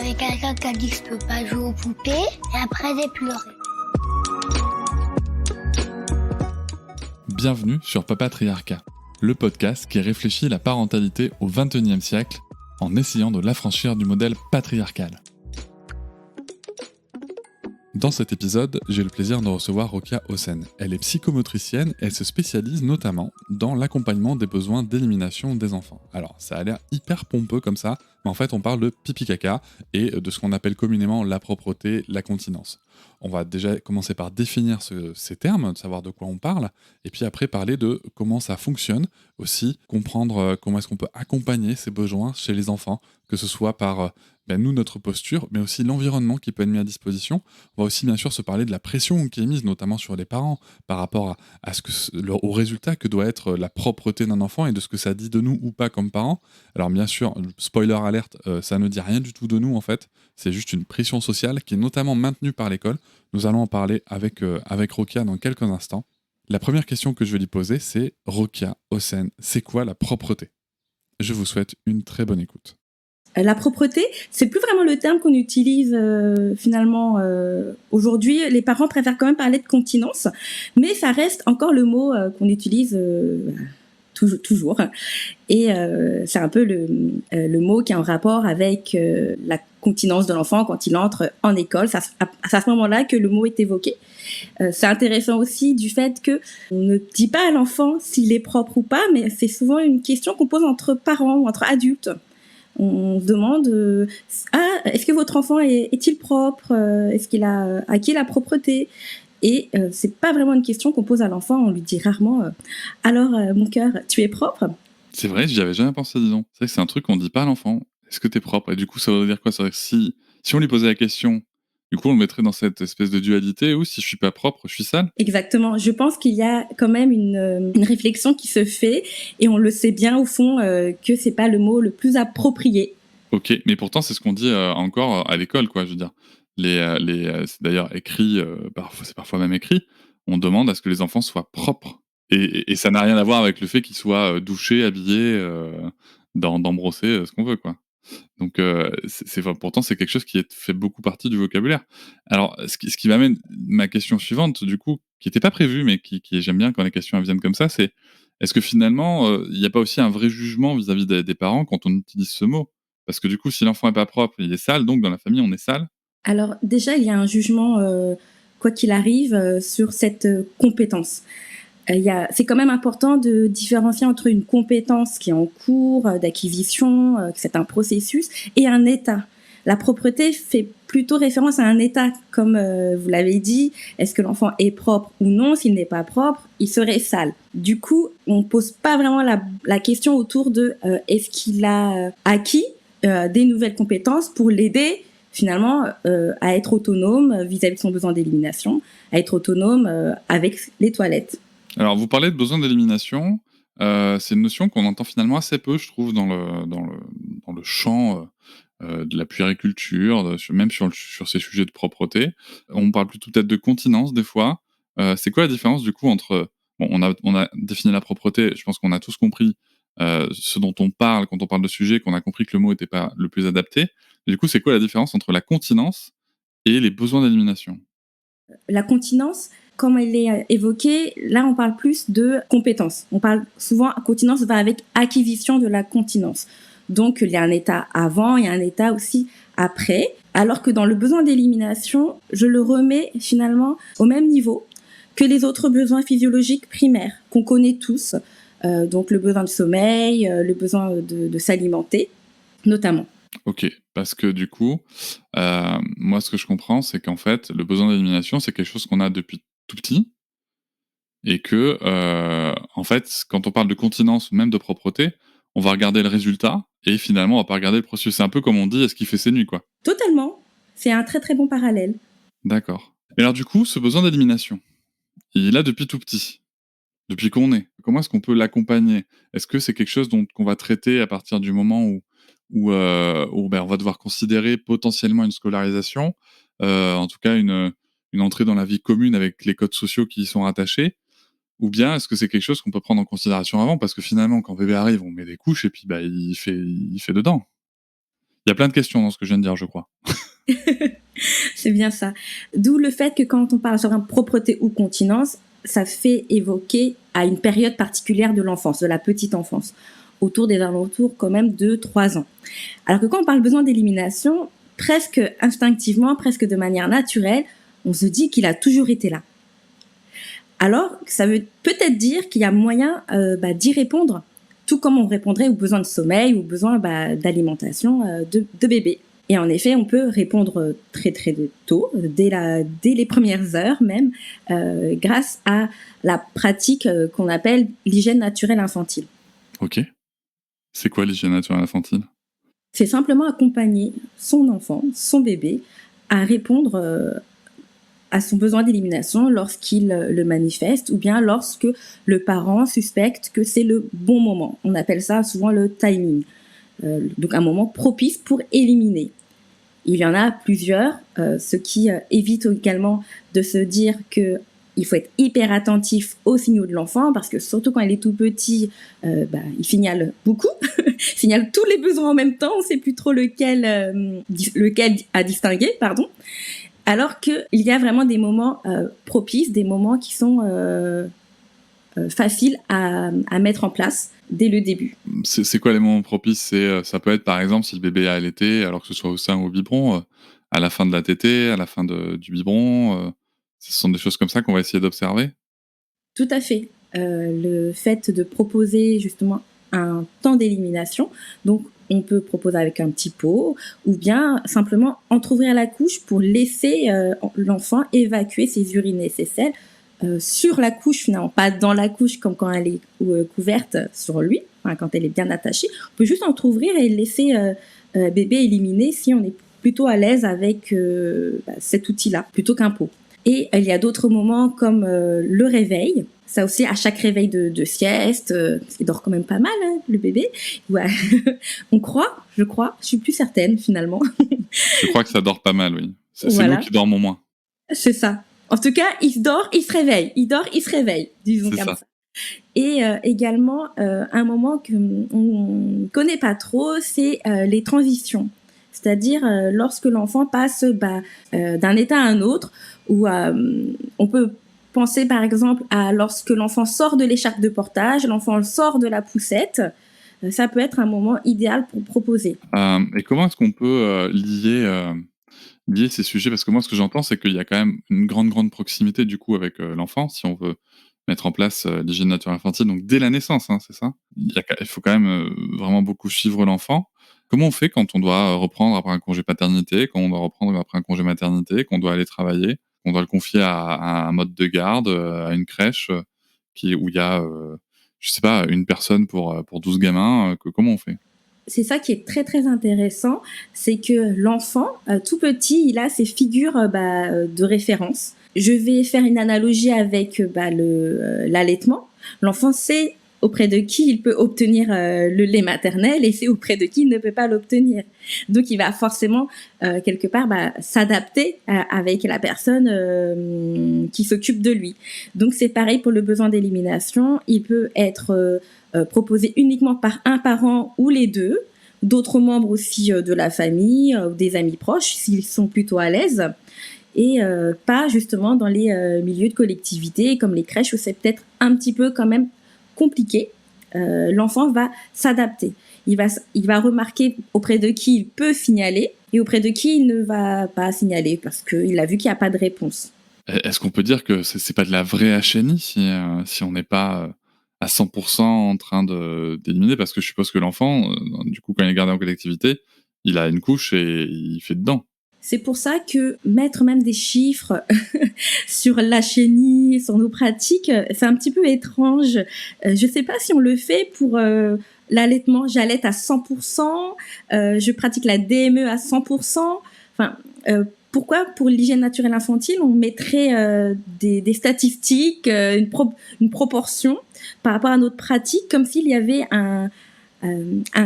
avait quelqu'un qui a dit que je peux pas jouer aux poupées, et après j'ai pleuré. Bienvenue sur Papatriarcat, le podcast qui réfléchit la parentalité au XXIe siècle en essayant de l'affranchir du modèle patriarcal. Dans cet épisode, j'ai le plaisir de recevoir Rokia Hossein. Elle est psychomotricienne et elle se spécialise notamment dans l'accompagnement des besoins d'élimination des enfants. Alors, ça a l'air hyper pompeux comme ça, mais en fait, on parle de pipi-caca et de ce qu'on appelle communément la propreté, la continence. On va déjà commencer par définir ces termes, de savoir de quoi on parle, et puis après parler de comment ça fonctionne, aussi comprendre comment est-ce qu'on peut accompagner ces besoins chez les enfants, que ce soit par nous, notre posture, mais aussi l'environnement qui peut être mis à disposition. On va aussi bien sûr se parler de la pression qui est mise notamment sur les parents par rapport au résultat que doit être la propreté d'un enfant et de ce que ça dit de nous ou pas comme parents. Alors bien sûr, spoiler alerte, ça ne dit rien du tout de nous en fait, c'est juste une pression sociale qui est notamment maintenue par l'école. Nous allons en parler avec Rokia dans quelques instants. La première question que je vais lui poser, c'est Rokia Hossein, c'est quoi la propreté ? Je vous souhaite une très bonne écoute. La propreté, c'est plus vraiment le terme qu'on utilise finalement aujourd'hui. Les parents préfèrent quand même parler de continence, mais ça reste encore le mot qu'on utilise toujours. Et c'est un peu le mot qui est en rapport avec la continence de l'enfant quand il entre en école. C'est à ce moment-là que le mot est évoqué. C'est intéressant aussi du fait que on ne dit pas à l'enfant s'il est propre ou pas, mais c'est souvent une question qu'on pose entre parents ou entre adultes. On se demande est-ce que votre enfant est-il propre, est-ce qu'il a acquis la propreté, et c'est pas vraiment une question qu'on pose à l'enfant. On lui dit rarement alors mon cœur, tu es propre. C'est vrai, j'y avais jamais pensé, disons. C'est vrai que c'est un truc qu'on dit pas à l'enfant. Est-ce que t'es propre ? Et du coup, ça veut dire quoi ? Ça veut dire que si on lui posait la question, du coup, on le mettrait dans cette espèce de dualité où si je suis pas propre, je suis sale. Exactement. Je pense qu'il y a quand même une réflexion qui se fait, et on le sait bien au fond que c'est pas le mot le plus approprié. Ok, mais pourtant c'est ce qu'on dit encore à l'école, quoi. Je veux dire, c'est d'ailleurs écrit, c'est parfois même écrit. On demande à ce que les enfants soient propres, et ça n'a rien à voir avec le fait qu'ils soient douchés, habillés, d'embrossés, ce qu'on veut, quoi. Donc pourtant c'est quelque chose qui fait beaucoup partie du vocabulaire. Alors ce qui m'amène ma question suivante, du coup, qui était pas prévue, mais qui j'aime bien quand les questions elles viennent comme ça, c'est est-ce que finalement il y a pas aussi un vrai jugement vis-à-vis des parents quand on utilise ce mot ? Parce que du coup, si l'enfant est pas propre, il est sale, donc dans la famille on est sale. Alors déjà, il y a un jugement, quoi qu'il arrive, sur cette compétence. C'est quand même important de différencier entre une compétence qui est en cours d'acquisition, que c'est un processus, et un état. La propreté fait plutôt référence à un état, comme vous l'avez dit. Est-ce que l'enfant est propre ou non ? S'il n'est pas propre, il serait sale. Du coup, on pose pas vraiment la question autour de est-ce qu'il a acquis des nouvelles compétences pour l'aider finalement à être autonome vis-à-vis de son besoin d'élimination, à être autonome avec les toilettes. Alors, vous parlez de besoin d'élimination. C'est une notion qu'on entend finalement assez peu, je trouve, dans le champ de la puériculture, même sur ces sujets de propreté. On parle plutôt peut-être de continence des fois. C'est quoi la différence du coup entre... Bon, on a défini la propreté, je pense qu'on a tous compris ce dont on parle quand on parle de sujet, qu'on a compris que le mot n'était pas le plus adapté. Et du coup, c'est quoi la différence entre la continence et les besoins d'élimination ? La continence, comme elle est évoquée, là on parle plus de compétence. On parle souvent, continence va avec acquisition de la continence. Donc il y a un état avant, il y a un état aussi après. Alors que dans le besoin d'élimination, je le remets finalement au même niveau que les autres besoins physiologiques primaires qu'on connaît tous. Donc le besoin de sommeil, le besoin de s'alimenter, notamment. Ok, parce que du coup, moi ce que je comprends, c'est qu'en fait, le besoin d'élimination, c'est quelque chose qu'on a depuis tout petit, et que, en fait, quand on parle de continence ou même de propreté, on va regarder le résultat, et finalement, on va pas regarder le processus. C'est un peu comme on dit, est-ce qu'il fait ses nuits, quoi. Totalement. C'est un très très bon parallèle. D'accord. Et alors du coup, ce besoin d'élimination, il est là depuis tout petit, depuis qu'on est. Comment est-ce qu'on peut l'accompagner ? Est-ce que c'est quelque chose qu'on va traiter à partir du moment où on va devoir considérer potentiellement une scolarisation, en tout cas une entrée dans la vie commune avec les codes sociaux qui y sont rattachés, ou bien est-ce que c'est quelque chose qu'on peut prendre en considération avant ? Parce que finalement, quand bébé arrive, on met des couches et puis il fait dedans. Il y a plein de questions dans ce que je viens de dire, je crois. C'est bien ça. D'où le fait que quand on parle sur propreté ou continence, ça fait évoquer à une période particulière de l'enfance, de la petite enfance, autour des alentours quand même de 3 ans. Alors que quand on parle besoin d'élimination, presque instinctivement, presque de manière naturelle, on se dit qu'il a toujours été là. Alors, ça veut peut-être dire qu'il y a moyen d'y répondre, tout comme on répondrait aux besoins de sommeil ou aux besoins d'alimentation de bébé. Et en effet, on peut répondre très très tôt, dès les premières heures même, grâce à la pratique qu'on appelle l'hygiène naturelle infantile. Ok. C'est quoi l'hygiène naturelle infantile ? C'est simplement accompagner son enfant, son bébé, à répondre à son besoin d'élimination lorsqu'il le manifeste ou bien lorsque le parent suspecte que c'est le bon moment. On appelle ça souvent le timing. Donc un moment propice pour éliminer. Il y en a plusieurs, ce qui évite également de se dire que il faut être hyper attentif aux signaux de l'enfant parce que surtout quand il est tout petit, il signale beaucoup, il signale tous les besoins en même temps, on ne sait plus trop lequel à distinguer, pardon. Alors qu'il y a vraiment des moments propices, des moments qui sont faciles à mettre en place dès le début. C'est quoi les moments propices ? Ça peut être par exemple si le bébé est allaité, alors que ce soit au sein ou au biberon, à la fin de la tétée, à la fin du biberon. Ce sont des choses comme ça qu'on va essayer d'observer ? Tout à fait. Le fait de proposer justement un temps d'élimination, donc on peut proposer avec un petit pot ou bien simplement entrouvrir la couche pour laisser l'enfant évacuer ses urines et ses selles sur la couche finalement, pas dans la couche comme quand elle est couverte sur lui, enfin, quand elle est bien attachée. On peut juste entrouvrir et laisser bébé éliminer si on est plutôt à l'aise avec cet outil-là plutôt qu'un pot. Et il y a d'autres moments comme le réveil. Ça aussi, à chaque réveil de sieste, il dort quand même pas mal, hein, le bébé. Ouais. Je crois, je suis plus certaine finalement. Je crois que ça dort pas mal, oui. C'est voilà. Nous qui dormons moins. C'est ça. En tout cas, il dort, il se réveille. Il dort, il se réveille, disons comme ça. Et également, un moment qu'on ne connaît pas trop, c'est les transitions. C'est-à-dire lorsque l'enfant passe d'un état à un autre, où on peut penser par exemple à lorsque l'enfant sort de l'écharpe de portage, l'enfant sort de la poussette, ça peut être un moment idéal pour proposer. Et comment est-ce qu'on peut lier ces sujets ? Parce que moi, ce que j'entends, c'est qu'il y a quand même une grande proximité du coup avec l'enfant, si on veut mettre en place l'hygiène naturelle infantile, donc dès la naissance, hein, c'est ça ? Il faut quand même vraiment beaucoup suivre l'enfant. Comment on fait quand on doit reprendre après un congé paternité, quand on doit reprendre après un congé maternité, qu'on doit aller travailler, qu'on doit le confier à un mode de garde, à une crèche où il y a, je sais pas, une personne pour 12 gamins, comment on fait ? C'est ça qui est très très intéressant, c'est que l'enfant, tout petit, il a ses figures de référence. Je vais faire une analogie avec l'allaitement. L'enfant sait auprès de qui il peut obtenir le lait maternel et c'est auprès de qui il ne peut pas l'obtenir. Donc il va forcément quelque part s'adapter avec la personne qui s'occupe de lui. Donc c'est pareil pour le besoin d'élimination, il peut être proposé uniquement par un parent ou les deux, d'autres membres aussi de la famille ou des amis proches s'ils sont plutôt à l'aise. Et pas justement dans les milieux de collectivité comme les crèches où c'est peut-être un petit peu quand même compliqué. L'enfant va s'adapter. Il va remarquer auprès de qui il peut signaler et auprès de qui il ne va pas signaler parce qu'il a vu qu'il n'y a pas de réponse. Est-ce qu'on peut dire que c'est pas de la vraie HNI si on n'est pas à 100% en train d'éliminer ? Parce que je suppose que l'enfant, du coup, quand il est gardé en collectivité, il a une couche et il fait dedans. C'est pour ça que mettre même des chiffres sur la chenille, sur nos pratiques, c'est un petit peu étrange. Je sais pas si on le fait pour l'allaitement. J'allaite à 100%, je pratique la DME à 100%. Enfin, pourquoi pour l'hygiène naturelle infantile, on mettrait des statistiques, une proportion par rapport à notre pratique, comme s'il y avait un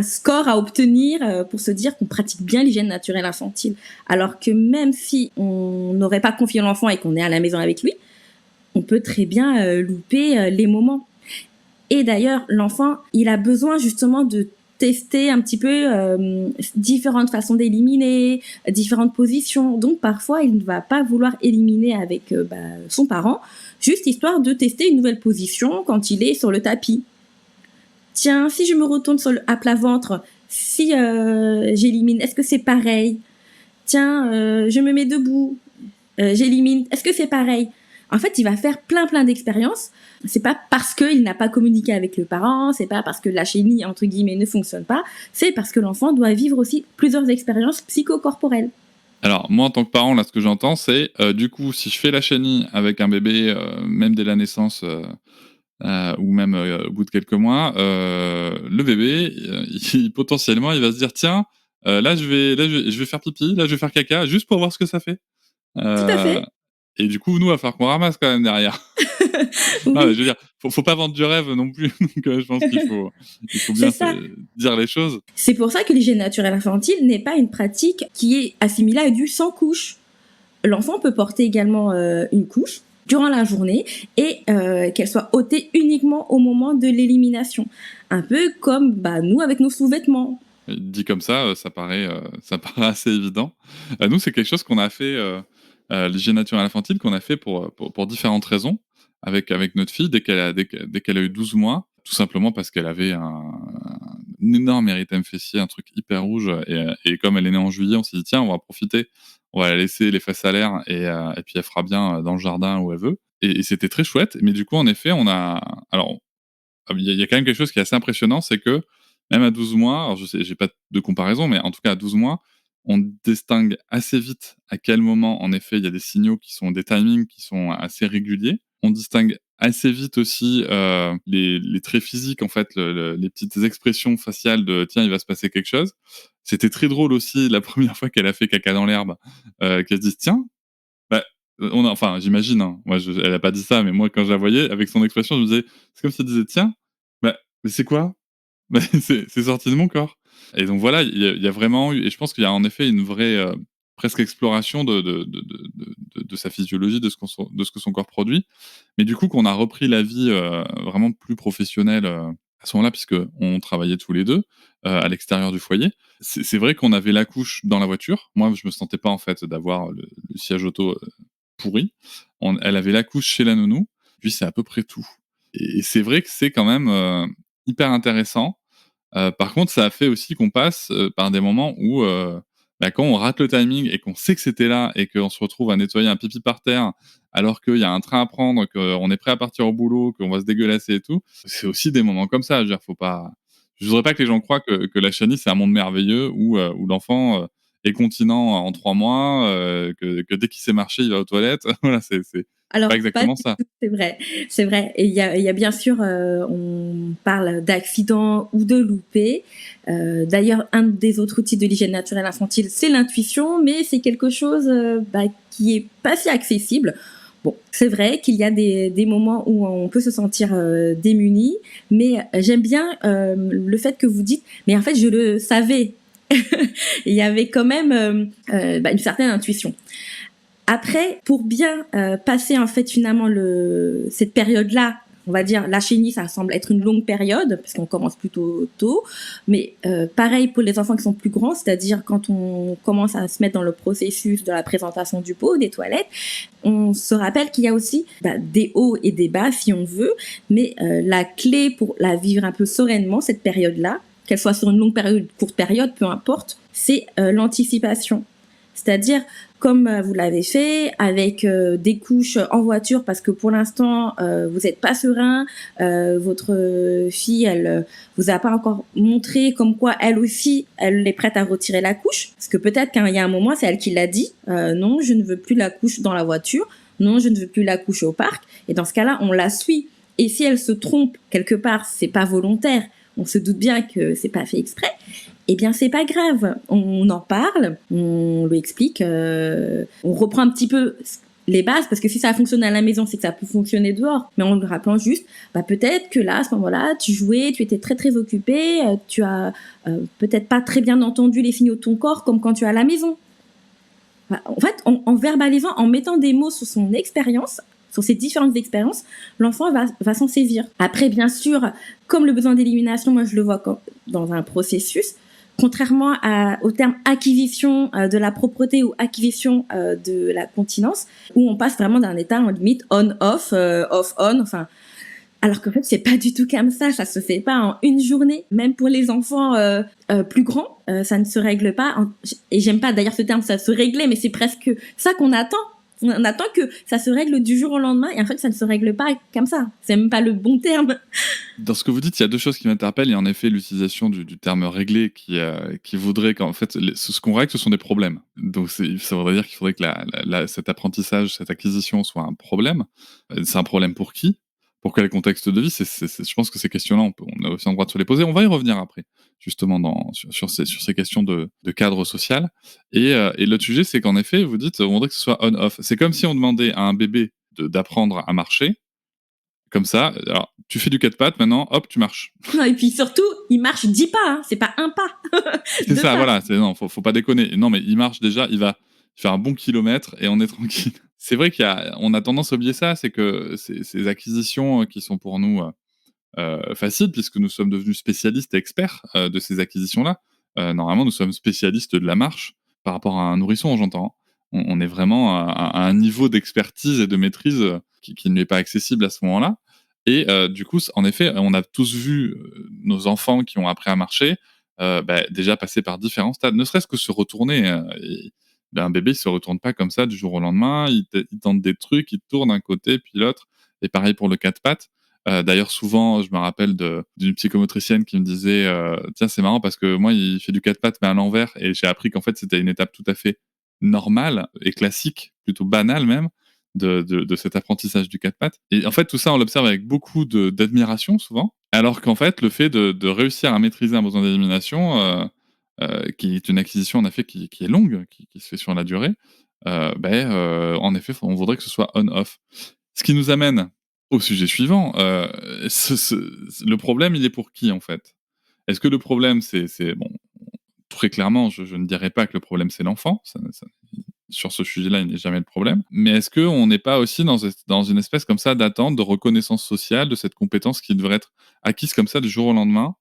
score à obtenir pour se dire qu'on pratique bien l'hygiène naturelle infantile. Alors que même si on n'aurait pas confié l'enfant et qu'on est à la maison avec lui, on peut très bien louper les moments. Et d'ailleurs, l'enfant, il a besoin justement de tester un petit peu différentes façons d'éliminer, différentes positions. Donc parfois, il ne va pas vouloir éliminer avec son parent, juste histoire de tester une nouvelle position quand il est sur le tapis. Tiens, si je me retourne à plat ventre, si j'élimine, est-ce que c'est pareil? Tiens, je me mets debout, j'élimine, est-ce que c'est pareil? En fait, il va faire plein d'expériences. C'est pas parce qu'il n'a pas communiqué avec le parent, c'est pas parce que la chenille, entre guillemets, ne fonctionne pas, c'est parce que l'enfant doit vivre aussi plusieurs expériences psychocorporelles. Alors, moi, en tant que parent, là, ce que j'entends, c'est, du coup, si je fais la chenille avec un bébé, même dès la naissance, ou même au bout de quelques mois, le bébé, potentiellement, il va se dire, tiens, là, je vais faire pipi, là, je vais faire caca, juste pour voir ce que ça fait. Tout à fait. Et du coup, nous, il va falloir qu'on ramasse quand même derrière. Non, mais Oui, je veux dire, faut pas vendre du rêve non plus. Donc, je pense il faut c'est bien ça. dire les choses. C'est pour ça que l'hygiène naturelle infantile n'est pas une pratique qui est assimilée à du sans couche. L'enfant peut porter également une couche durant la journée et qu'elle soit ôtée uniquement au moment de l'élimination. Un peu comme nous avec nos sous-vêtements. Dit comme ça, ça paraît assez évident. Nous, c'est quelque chose qu'on a fait, l'hygiène naturelle infantile, qu'on a fait pour différentes raisons avec notre fille dès qu'elle a eu 12 mois. Tout simplement parce qu'elle avait un énorme érythème fessier, un truc hyper rouge et comme elle est née en juillet, on s'est dit: «Tiens, on va profiter, on va la laisser les fesses à l'air et puis elle fera bien dans le jardin où elle veut» et c'était très chouette. Mais du coup, en effet, il y a quand même quelque chose qui est assez impressionnant, c'est que même à 12 mois, alors je sais, j'ai pas de comparaison, mais en tout cas à 12 mois, on distingue assez vite à quel moment, en effet, il y a des signaux qui sont des timings qui sont assez réguliers. On distingue assez vite aussi les traits physiques, en fait, les petites expressions faciales de tiens, il va se passer quelque chose. C'était très drôle aussi la première fois qu'elle a fait caca dans l'herbe, qu'elle se dise tiens, bah, enfin, j'imagine, hein, moi, elle a pas dit ça, mais moi, quand je la voyais, avec son expression, je me disais, c'est comme si elle disait tiens, bah, mais c'est quoi? Bah, c'est sorti de mon corps. Et donc voilà, il y a vraiment eu et je pense qu'il y a en effet une vraie, presque exploration de sa physiologie, de ce que son corps produit. Mais du coup, qu'on a repris la vie, vraiment plus professionnelle, à ce moment-là, puisqu'on travaillait tous les 2 à l'extérieur du foyer. C'est vrai qu'on avait la couche dans la voiture. Moi, je me sentais pas, en fait, d'avoir le siège auto, pourri. Elle avait la couche chez la nounou, puis c'est à peu près tout. Et c'est vrai que c'est quand même, hyper intéressant. Par contre, ça a fait aussi qu'on passe, par des moments où, quand on rate le timing et qu'on sait que c'était là et qu'on se retrouve à nettoyer un pipi par terre, alors qu'il y a un train à prendre, qu'on est prêt à partir au boulot, qu'on va se dégueulasser et tout. C'est aussi des moments comme ça, je veux dire, faut pas je voudrais pas que les gens croient que la chenille, c'est un monde merveilleux où l'enfant, est continent en 3 mois, que dès qu'il sait marcher, il va aux toilettes. Voilà, c'est Alors, pas pas exactement du ça. tout, c'est vrai, c'est vrai. Et il y a bien sûr, on parle d'accidents ou de loupés. D'ailleurs, un des autres outils de l'hygiène naturelle infantile, c'est l'intuition, mais c'est quelque chose qui est pas si accessible. Bon, c'est vrai qu'il y a des moments où on peut se sentir démuni, mais j'aime bien le fait que vous dites, mais en fait, je le savais. Il y avait quand même une certaine intuition. Après, pour bien passer en fait finalement cette période-là, on va dire la chenille, ça semble être une longue période parce qu'on commence plutôt tôt, mais pareil pour les enfants qui sont plus grands, c'est-à-dire quand on commence à se mettre dans le processus de la présentation du pot, des toilettes, on se rappelle qu'il y a aussi des hauts et des bas si on veut, mais la clé pour la vivre un peu sereinement cette période-là, qu'elle soit sur une longue période, courte période, peu importe, c'est l'anticipation. C'est-à-dire, comme vous l'avez fait, avec des couches en voiture, parce que pour l'instant, vous n'êtes pas serein, votre fille, elle vous a pas encore montré comme quoi, elle aussi, elle est prête à retirer la couche. Parce que peut-être qu'il y a un moment, c'est elle qui l'a dit, non, je ne veux plus la couche dans la voiture, non, je ne veux plus la couche au parc. Et dans ce cas-là, on la suit. Et si elle se trompe quelque part, c'est pas volontaire, on se doute bien que c'est pas fait exprès, eh bien c'est pas grave, on en parle, on lui explique, on reprend un petit peu les bases, parce que si ça a fonctionné à la maison, c'est que ça peut fonctionner dehors, mais en lui rappelant juste, peut-être que là, à ce moment-là, tu jouais, tu étais très très occupé, tu as peut-être pas très bien entendu les signaux de ton corps, comme quand tu es à la maison. En fait, en verbalisant, en mettant des mots sur son expérience, sur ces différentes expériences, l'enfant va s'en saisir. Après, bien sûr, comme le besoin d'élimination, moi je le vois dans un processus, contrairement au terme acquisition de la propreté ou acquisition de la continence, où on passe vraiment d'un état en limite on-off, off-on, enfin, alors qu'en fait, c'est pas du tout comme ça se fait pas en une journée. Même pour les enfants plus grands, ça ne se règle pas. Et j'aime pas d'ailleurs ce terme, ça se régler, mais c'est presque ça qu'on attend. On attend que ça se règle du jour au lendemain, et en fait, ça ne se règle pas comme ça. C'est même pas le bon terme. Dans ce que vous dites, il y a deux choses qui m'interpellent. Il y a en effet l'utilisation du terme régler qui voudrait qu'en fait, ce qu'on règle, ce sont des problèmes. Donc ça voudrait dire qu'il faudrait que cet apprentissage, cette acquisition soit un problème. C'est un problème pour qui ? Pour quel contexte de vie ? Je pense que ces questions-là, on a aussi le droit de se les poser. On va y revenir après, justement, sur ces questions de cadre social. Et l'autre sujet, c'est qu'en effet, vous dites, on voudrait que ce soit on-off. C'est comme si on demandait à un bébé d'apprendre à marcher. Comme ça, alors tu fais du 4 pattes, maintenant, hop, tu marches. Et puis surtout, il marche 10 pas, hein, c'est pas un pas. C'est ça, voilà, non, faut pas déconner. Non, mais il marche déjà, il va faire un bon kilomètre et on est tranquille. C'est vrai on a tendance à oublier ça, c'est que ces acquisitions qui sont pour nous faciles, puisque nous sommes devenus spécialistes et experts de ces acquisitions-là. Normalement, nous sommes spécialistes de la marche par rapport à un nourrisson, j'entends. On est vraiment à un niveau d'expertise et de maîtrise qui ne lui est pas accessible à ce moment-là. Et du coup, en effet, on a tous vu nos enfants qui ont appris à marcher déjà passer par différents stades, ne serait-ce que se retourner. Un bébé, il se retourne pas comme ça du jour au lendemain. Il tente des trucs, il tourne d'un côté puis l'autre. Et pareil pour le 4 pattes. D'ailleurs, souvent, je me rappelle d'une psychomotricienne qui me disait tiens, c'est marrant parce que moi, il fait du 4 pattes mais à l'envers. Et j'ai appris qu'en fait, c'était une étape tout à fait normale et classique, plutôt banale même, de cet apprentissage du 4 pattes. Et en fait, tout ça, on l'observe avec beaucoup d'admiration souvent. Alors qu'en fait, le fait de réussir à maîtriser un besoin d'élimination, qui est une acquisition en effet qui est longue, qui se fait sur la durée, en effet, on voudrait que ce soit on-off. Ce qui nous amène au sujet suivant. Le problème, il est pour qui en fait ? Est-ce que le problème, c'est bon, très clairement, je ne dirais pas que le problème c'est l'enfant. Sur ce sujet-là, il n'est jamais le problème. Mais est-ce qu'on n'est pas aussi dans une espèce comme ça d'attente, de reconnaissance sociale de cette compétence qui devrait être acquise comme ça du jour au lendemain,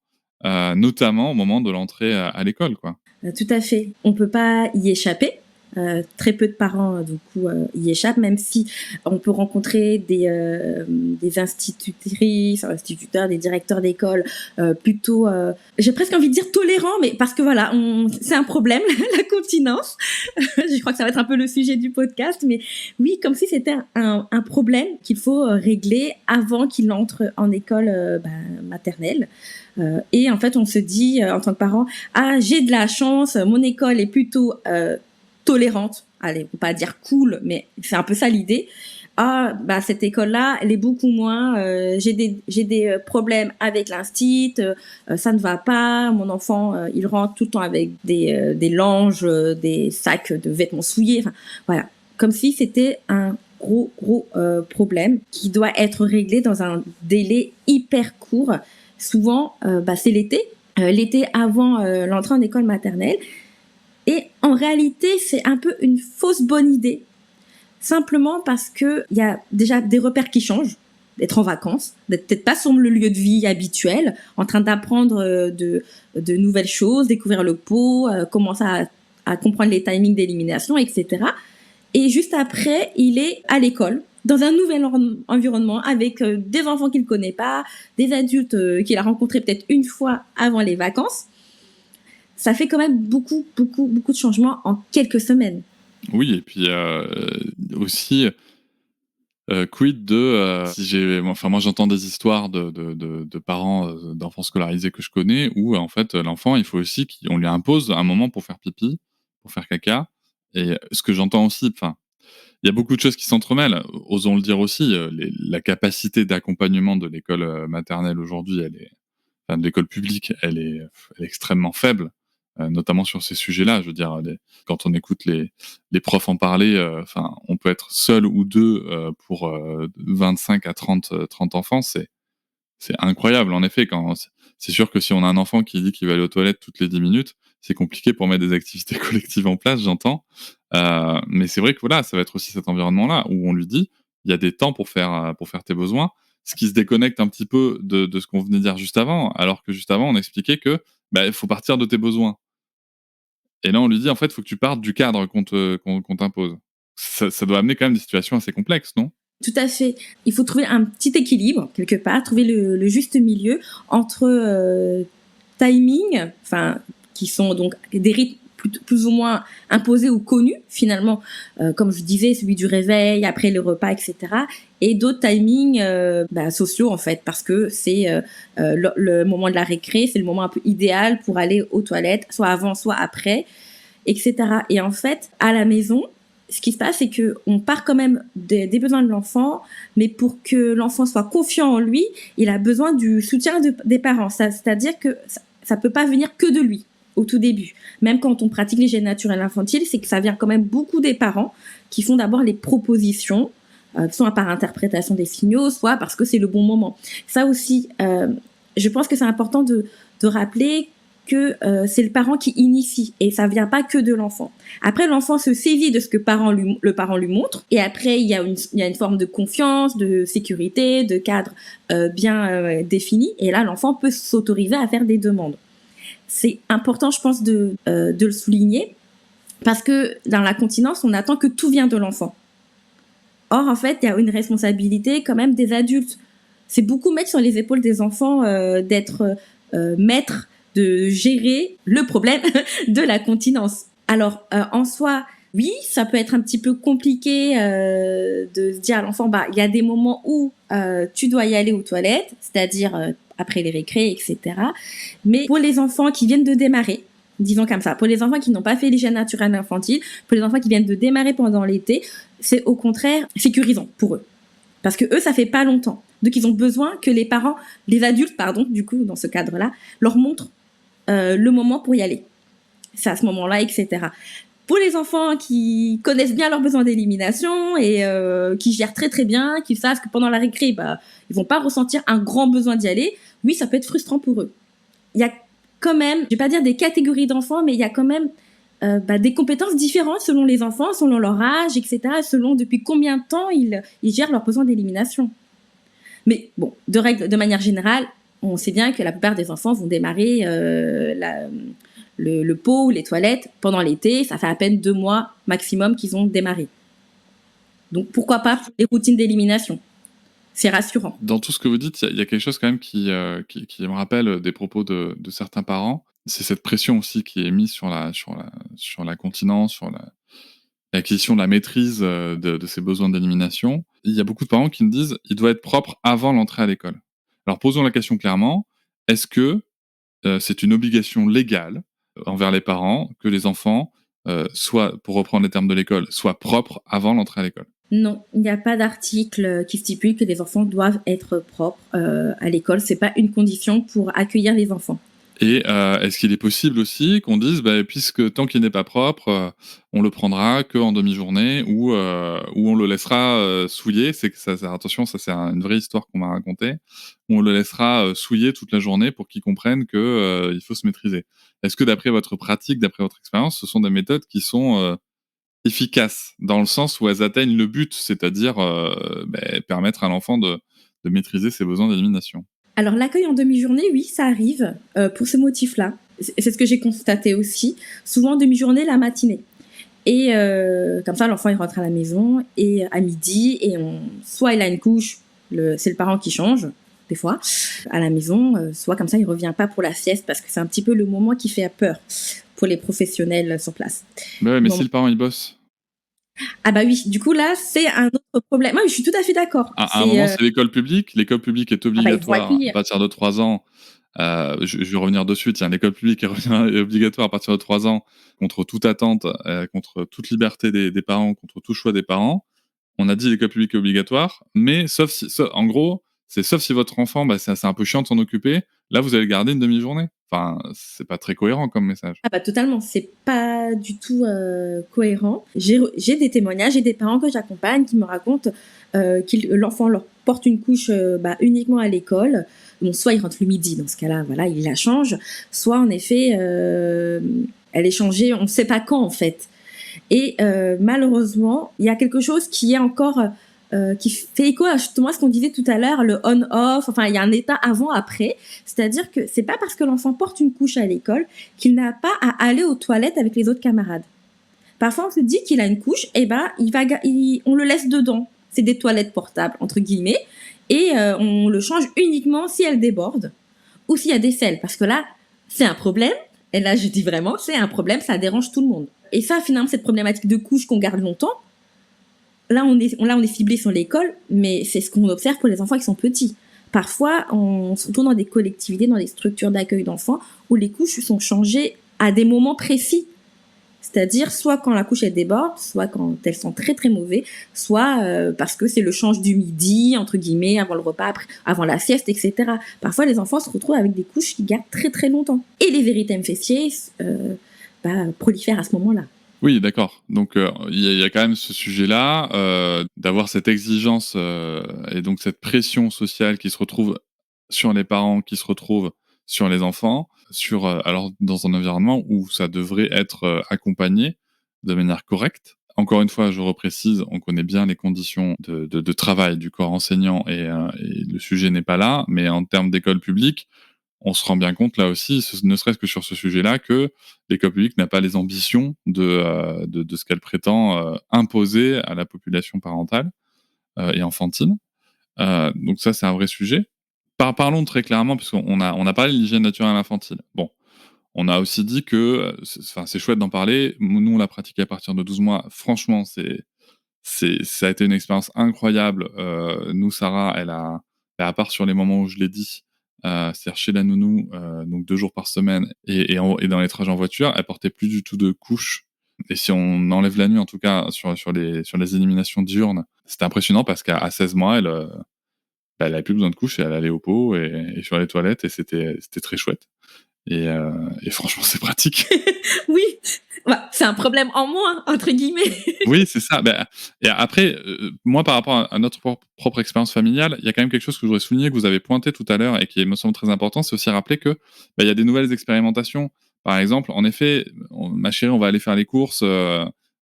notamment au moment de l'entrée à l'école, quoi. Tout à fait. On peut pas y échapper. Très peu de parents du coup y échappent, même si on peut rencontrer des institutrices, instituteurs, des directeurs d'école plutôt, j'ai presque envie de dire tolérants, mais parce que voilà, c'est un problème la continence. Je crois que ça va être un peu le sujet du podcast, mais oui, comme si c'était un problème qu'il faut régler avant qu'il entre en école maternelle. Et en fait, on se dit en tant que parent, ah, j'ai de la chance, mon école est plutôt tolérante, allez, on peut pas dire cool, mais c'est un peu ça l'idée. Ah, cette école-là, elle est beaucoup moins. J'ai des problèmes avec l'instit, ça ne va pas. Mon enfant, il rentre tout le temps avec des langes, des sacs de vêtements souillés. Enfin, voilà, comme si c'était un gros problème qui doit être réglé dans un délai hyper court. Souvent, c'est l'été avant l'entrée en école maternelle. Et en réalité, c'est un peu une fausse bonne idée. Simplement parce que il y a déjà des repères qui changent, d'être en vacances, d'être peut-être pas sur le lieu de vie habituel, en train d'apprendre de nouvelles choses, découvrir le pot, commencer à comprendre les timings d'élimination, etc. Et juste après, il est à l'école, dans un nouvel environnement, avec des enfants qu'il ne connaît pas, des adultes qu'il a rencontrés peut-être une fois avant les vacances. Ça fait quand même beaucoup de changements en quelques semaines. Oui, et puis aussi, quid de moi j'entends des histoires de parents d'enfants scolarisés que je connais où en fait l'enfant il faut aussi qu'on lui impose un moment pour faire pipi, pour faire caca. Et ce que j'entends aussi, enfin, il y a beaucoup de choses qui s'entremêlent. Osons le dire aussi, la capacité d'accompagnement de l'école maternelle aujourd'hui, de l'école publique, elle est extrêmement faible. Notamment sur ces sujets-là. Je veux dire, quand on écoute les profs en parler, on peut être seul ou deux pour 25 à 30 enfants. C'est incroyable. En effet, c'est sûr que si on a un enfant qui dit qu'il va aller aux toilettes toutes les 10 minutes, c'est compliqué pour mettre des activités collectives en place, j'entends. Mais c'est vrai que voilà, ça va être aussi cet environnement-là où on lui dit, il y a des temps pour faire tes besoins, ce qui se déconnecte un petit peu de ce qu'on venait de dire juste avant, alors que juste avant, on expliquait que il faut partir de tes besoins. Et là, on lui dit, en fait, il faut que tu partes du cadre qu'on t'impose. Ça doit amener quand même des situations assez complexes, non? Tout à fait. Il faut trouver un petit équilibre, quelque part, trouver le juste milieu entre timing, enfin, qui sont donc des rythmes plus ou moins imposés ou connus, finalement, comme je disais, celui du réveil, après le repas, etc. Et d'autres timings sociaux, en fait, parce que c'est le moment de la récré, c'est le moment un peu idéal pour aller aux toilettes, soit avant, soit après, etc. Et en fait, à la maison, ce qui se passe, c'est que on part quand même des besoins de l'enfant, mais pour que l'enfant soit confiant en lui, il a besoin du soutien des parents. C'est-à-dire que ça peut pas venir que de lui au tout début. Même quand on pratique l'hygiène naturelle infantile, c'est que ça vient quand même beaucoup des parents qui font d'abord les propositions, soit par interprétation des signaux, soit parce que c'est le bon moment. Ça aussi, je pense que c'est important de rappeler que c'est le parent qui initie et ça vient pas que de l'enfant. Après, l'enfant se saisit de ce que le parent lui montre et après il y a une forme de confiance, de sécurité, de cadre bien défini et là l'enfant peut s'autoriser à faire des demandes. C'est important, je pense, de le souligner parce que dans la continence, on attend que tout vient de l'enfant. Or, en fait, il y a une responsabilité quand même des adultes. C'est beaucoup mettre sur les épaules des enfants d'être maîtres, de gérer le problème de la continence. Alors, en soi, oui, ça peut être un petit peu compliqué de se dire à l'enfant, il y a des moments où tu dois y aller aux toilettes, c'est-à-dire après les récrés, etc. Mais pour les enfants qui viennent de démarrer, disons comme ça, pour les enfants qui n'ont pas fait l'hygiène naturelle infantile, pour les enfants qui viennent de démarrer pendant l'été, c'est au contraire sécurisant pour eux. Parce que eux, ça fait pas longtemps. Donc, ils ont besoin que les adultes, du coup, dans ce cadre-là, leur montrent le moment pour y aller. C'est à ce moment-là, etc. Pour les enfants qui connaissent bien leurs besoins d'élimination et qui gèrent très très bien, qui savent que pendant la récré, ils vont pas ressentir un grand besoin d'y aller, oui, ça peut être frustrant pour eux. Il y a quand même, je vais pas dire des catégories d'enfants, mais il y a quand même des compétences différentes selon les enfants, selon leur âge, etc., selon depuis combien de temps ils gèrent leurs besoins d'élimination. Mais bon, de manière générale, on sait bien que la plupart des enfants vont démarrer le pot ou les toilettes pendant l'été. Ça fait à peine 2 mois maximum qu'ils ont démarré. Donc pourquoi pas les routines d'élimination ? C'est rassurant. Dans tout ce que vous dites, il y a quelque chose quand même qui me rappelle des propos de certains parents. C'est cette pression aussi qui est mise sur la continence, sur l'acquisition de la maîtrise de ses besoins d'élimination. Il y a beaucoup de parents qui me disent il doit être propre avant l'entrée à l'école. Alors posons la question clairement, est-ce que c'est une obligation légale envers les parents que les enfants soient, pour reprendre les termes de l'école, soient propres avant l'entrée à l'école? Non, il n'y a pas d'article qui stipule que les enfants doivent être propres à l'école. C'est pas une condition pour accueillir les enfants. Et est-ce qu'il est possible aussi qu'on dise, puisque tant qu'il n'est pas propre, on le prendra qu'en demi-journée ou on le laissera souiller. C'est que ça, attention, ça c'est une vraie histoire qu'on m'a racontée. On le laissera souiller toute la journée pour qu'il comprenne que il faut se maîtriser. Est-ce que d'après votre pratique, d'après votre expérience, ce sont des méthodes qui sont efficaces dans le sens où elles atteignent le but, c'est-à-dire permettre à l'enfant de maîtriser ses besoins d'élimination? Alors l'accueil en demi-journée, oui, ça arrive pour ce motif-là. C'est ce que j'ai constaté aussi. Souvent en demi-journée, la matinée. Et comme ça, l'enfant il rentre à la maison et à midi et soit il a une couche, c'est le parent qui change des fois à la maison, soit comme ça il revient pas pour la sieste parce que c'est un petit peu le moment qui fait peur pour les professionnels sur place. Mais si le parent il bosse. Ah oui, du coup là, c'est un autre problème. Moi, je suis tout à fait d'accord. À un moment, c'est l'école publique. L'école publique est obligatoire à partir de 3 ans. Je vais revenir dessus. Tiens, l'école publique est obligatoire à partir de 3 ans contre toute attente, contre toute liberté des parents, contre tout choix des parents. On a dit l'école publique est obligatoire, mais sauf si votre enfant, c'est un peu chiant de s'en occuper. Là, vous allez garder une demi-journée. Enfin, c'est pas très cohérent comme message. Totalement, c'est pas du tout cohérent. J'ai des témoignages et des parents que j'accompagne qui me racontent l'enfant leur porte une couche uniquement à l'école. Bon, soit il rentre le midi, dans ce cas-là, voilà, il la change. Soit en effet, elle est changée, on ne sait pas quand en fait. Et malheureusement, il y a quelque chose qui est encore qui fait écho à justement ce qu'on disait tout à l'heure, le on-off. Enfin, il y a un état avant-après. C'est-à-dire que c'est pas parce que l'enfant porte une couche à l'école qu'il n'a pas à aller aux toilettes avec les autres camarades. Parfois, on se dit qu'il a une couche, et on le laisse dedans. C'est des toilettes portables, entre guillemets, et on le change uniquement si elle déborde ou s'il y a des selles, parce que là, c'est un problème. Et là, je dis vraiment, c'est un problème, ça dérange tout le monde. Et ça, finalement, cette problématique de couche qu'on garde longtemps, là, on est ciblé sur l'école, mais c'est ce qu'on observe pour les enfants qui sont petits. Parfois, on se retrouve dans des collectivités, dans des structures d'accueil d'enfants, où les couches sont changées à des moments précis. C'est-à-dire soit quand la couche elle déborde, soit quand elles sont très très mauvais, soit parce que c'est le change du midi, entre guillemets, avant le repas, avant la sieste, etc. Parfois, les enfants se retrouvent avec des couches qui gardent très très longtemps. Et les érythèmes fessiers prolifèrent à ce moment-là. Oui, d'accord. Donc, il y a quand même ce sujet-là, d'avoir cette exigence et donc cette pression sociale qui se retrouve sur les parents, qui se retrouve sur les enfants, alors dans un environnement où ça devrait être accompagné de manière correcte. Encore une fois, je reprécise, on connaît bien les conditions de travail du corps enseignant et le sujet n'est pas là, mais en termes d'école publique, on se rend bien compte là aussi, ne serait-ce que sur ce sujet-là, que l'école publique n'a pas les ambitions de ce qu'elle prétend imposer à la population parentale et enfantine. Donc ça, c'est un vrai sujet. Parlons très clairement, parce qu'on a parlé de l'hygiène naturelle infantile. Bon, on a aussi dit que, c'est chouette d'en parler. Nous, on l'a pratiqué à partir de 12 mois. Franchement, ça a été une expérience incroyable. Nous, Sarah, à part sur les moments où je l'ai dit, c'est-à-dire chez la nounou, donc 2 jours par semaine et dans les trajets en voiture, elle portait plus du tout de couche. Et si on enlève la nuit, en tout cas, sur les éliminations diurnes, c'était impressionnant parce qu'à 16 mois, elle avait plus besoin de couche et elle allait au pot et sur les toilettes et c'était très chouette. Et franchement, c'est pratique. Oui, c'est un problème en moins, entre guillemets. Oui, c'est ça. Et après, moi, par rapport à notre propre expérience familiale, il y a quand même quelque chose que je voudrais souligner, que vous avez pointé tout à l'heure et qui me semble très important, c'est aussi rappeler que il y a des nouvelles expérimentations. Par exemple, en effet, ma chérie, on va aller faire les courses.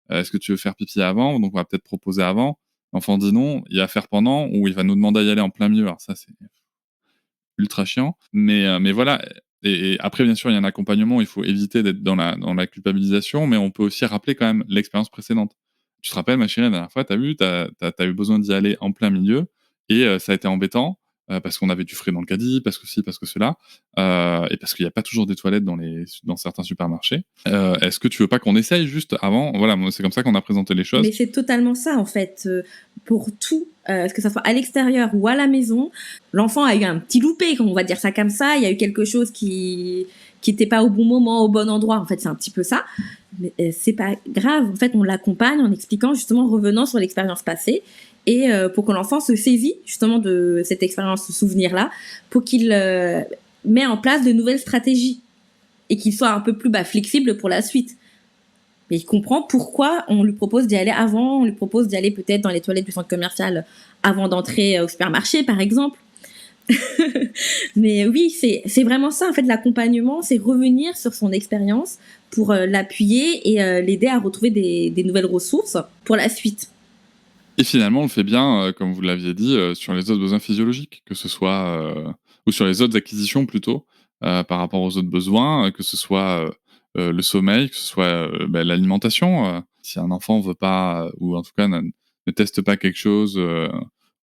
Est-ce que tu veux faire pipi avant? Donc, on va peut-être proposer avant. L'enfant dit non, il va faire pendant, ou il va nous demander d'y aller en plein milieu. Alors ça, c'est ultra chiant. Mais voilà. Et après, bien sûr, il y a un accompagnement. Il faut éviter d'être dans la culpabilisation, mais on peut aussi rappeler quand même l'expérience précédente. Tu te rappelles, ma chérie, la dernière fois, t'as eu besoin d'y aller en plein milieu et ça a été embêtant parce qu'on avait du frais dans le caddie, parce que ci, parce que cela, et parce qu'il n'y a pas toujours des toilettes dans certains supermarchés. Est-ce que tu veux pas qu'on essaye juste avant? Voilà, c'est comme ça qu'on a présenté les choses. Mais c'est totalement ça, en fait. Pour tout, que ça soit à l'extérieur ou à la maison, l'enfant a eu un petit loupé, on va dire ça comme ça. Il y a eu quelque chose qui était pas au bon moment, au bon endroit. En fait, c'est un petit peu ça. Mais c'est pas grave. En fait, on l'accompagne en expliquant, justement, revenant sur l'expérience passée. Et pour que l'enfant se saisit, justement, de cette expérience, ce souvenir-là, pour qu'il met en place de nouvelles stratégies. Et qu'il soit un peu plus flexible pour la suite. Mais il comprend pourquoi on lui propose d'y aller avant, on lui propose d'y aller peut-être dans les toilettes du centre commercial avant d'entrer au supermarché, par exemple. Mais oui, c'est vraiment ça, en fait, l'accompagnement, c'est revenir sur son expérience pour l'appuyer et l'aider à retrouver des nouvelles ressources pour la suite. Et finalement, on le fait bien, comme vous l'aviez dit, sur les autres besoins physiologiques, que ce soit, ou sur les autres acquisitions plutôt, par rapport aux autres besoins, que ce soit le sommeil, que ce soit l'alimentation. Si un enfant veut pas, ou en tout cas ne teste pas quelque chose,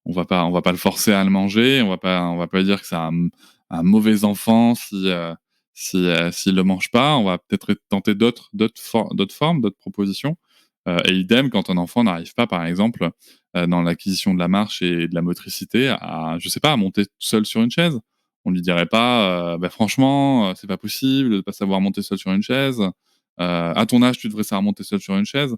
on va pas le forcer à le manger. On va pas dire que c'est un mauvais enfant s'il le mange pas. On va peut-être tenter d'autres formes, d'autres propositions. Et idem quand un enfant n'arrive pas, par exemple, dans l'acquisition de la marche et de la motricité, je sais pas, à monter seul sur une chaise. On lui dirait pas, franchement, c'est pas possible de pas savoir monter seul sur une chaise. À ton âge, tu devrais savoir monter seul sur une chaise.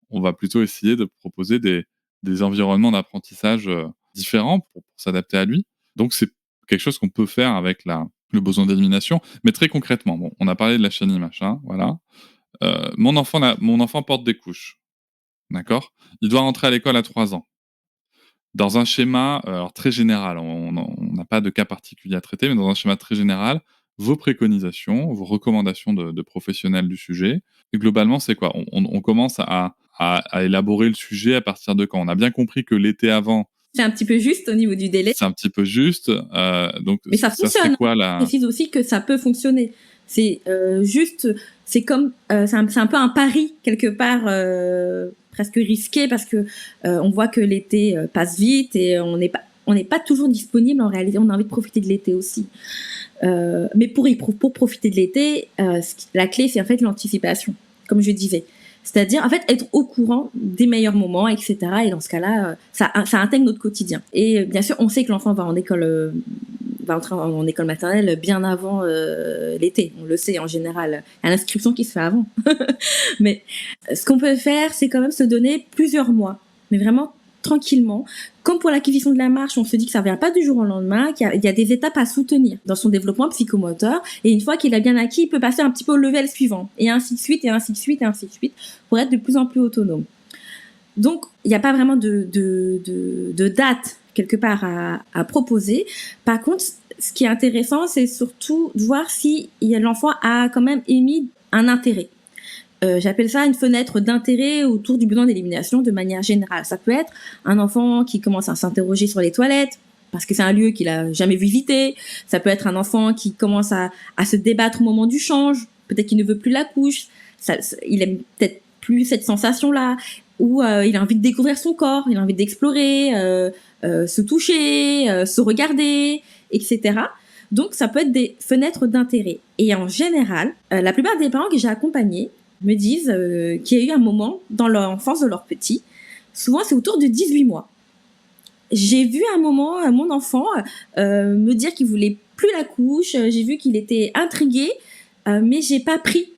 On va plutôt essayer de proposer des environnements d'apprentissage différents pour s'adapter à lui. Donc c'est quelque chose qu'on peut faire avec le besoin d'élimination. Mais très concrètement, bon, on a parlé de la chenille, machin, voilà. Mon enfant porte des couches, d'accord? Il doit rentrer à l'école à 3 ans. Dans un schéma, alors très général, on n'a pas de cas particulier à traiter, mais dans un schéma très général, vos préconisations, vos recommandations de professionnels du sujet, et globalement, c'est quoi? On commence à à élaborer le sujet à partir de quand? On a bien compris que l'été avant, C'est un petit peu juste au niveau du délai. c'est un petit peu juste. Donc Mais ça ça serait fonctionne. quoi Je la... précise aussi que ça peut fonctionner. C'est juste, c'est comme, c'est un peu un pari quelque part, presque risqué parce que on voit que l'été passe vite et on n'est pas toujours disponible en réalité. On a envie de profiter de l'été aussi. Mais pour profiter de l'été, la clé c'est en fait l'anticipation, comme je disais. C'est-à-dire, en fait, être au courant des meilleurs moments, etc. Et dans ce cas-là, ça intègre notre quotidien. Et bien sûr, on sait que l'enfant va entrer en école maternelle bien avant l'été. On le sait en général. Il y a l'inscription qui se fait avant. Mais ce qu'on peut faire, c'est quand même se donner plusieurs mois. Mais vraiment tranquillement. Comme pour l'acquisition de la marche, on se dit que ça vient pas du jour au lendemain, qu'il y a des étapes à soutenir dans son développement psychomoteur. Et une fois qu'il a bien acquis, il peut passer un petit peu au level suivant. Et ainsi de suite, et ainsi de suite, et ainsi de suite, pour être de plus en plus autonome. Donc, il n'y a pas vraiment de date quelque part à proposer. Par contre, ce qui est intéressant, c'est surtout de voir si l'enfant a quand même émis un intérêt. J'appelle ça une fenêtre d'intérêt autour du besoin d'élimination de manière générale. Ça peut être un enfant qui commence à s'interroger sur les toilettes, parce que c'est un lieu qu'il a jamais visité. Ça peut être un enfant qui commence à se débattre au moment du change. Peut-être qu'il ne veut plus la couche. Il aime peut-être plus cette sensation-là. Ou il a envie de découvrir son corps, il a envie d'explorer, se toucher, se regarder, etc. Donc, ça peut être des fenêtres d'intérêt. Et en général, la plupart des parents que j'ai accompagnés me disent qu'il y a eu un moment dans l'enfance de leur petit, souvent c'est autour de 18 mois. J'ai vu un moment mon enfant me dire qu'il voulait plus la couche, j'ai vu qu'il était intrigué, mais j'ai pas pris,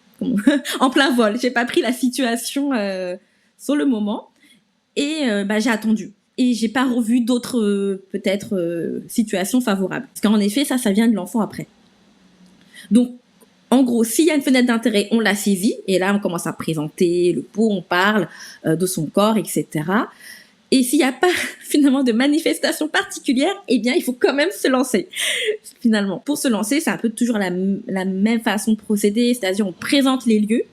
en plein vol, j'ai pas pris la situation sur le moment, et j'ai attendu. Et j'ai pas revu d'autres peut-être situations favorables. Parce qu'en effet, ça vient de l'enfant après. Donc, en gros, s'il y a une fenêtre d'intérêt, on la saisit. Et là, on commence à présenter le pot, on parle de son corps, etc. Et s'il n'y a pas finalement de manifestation particulière, eh bien, il faut quand même se lancer. Finalement, pour se lancer, c'est un peu toujours la même façon de procéder. C'est-à-dire, on présente les lieux.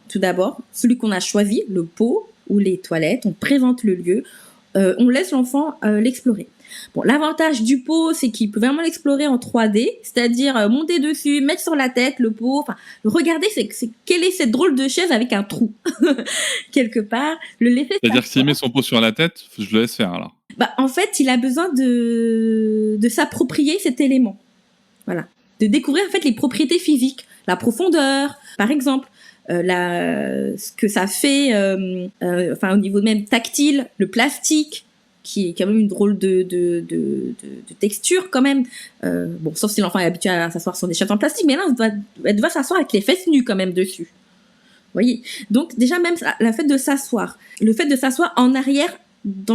Tout d'abord, celui qu'on a choisi, le pot ou les toilettes, on présente le lieu. On laisse l'enfant l'explorer. Bon, l'avantage du pot, c'est qu'il peut vraiment l'explorer en 3D, c'est-à-dire monter dessus, mettre sur la tête le pot, enfin, regarder quelle est cette drôle de chaise avec un trou, quelque part, le laisser. C'est-à-dire que s'il met son pot sur la tête, je le laisse faire alors. En fait, il a besoin de s'approprier cet élément. Voilà. De découvrir en fait les propriétés physiques, la profondeur, par exemple. Ce que ça fait au niveau même tactile, le plastique qui est quand même une drôle de texture quand même, sauf si l'enfant est habitué à s'asseoir sur des chaises en plastique, mais là elle doit s'asseoir avec les fesses nues quand même dessus, vous voyez. Donc déjà même le fait de s'asseoir en arrière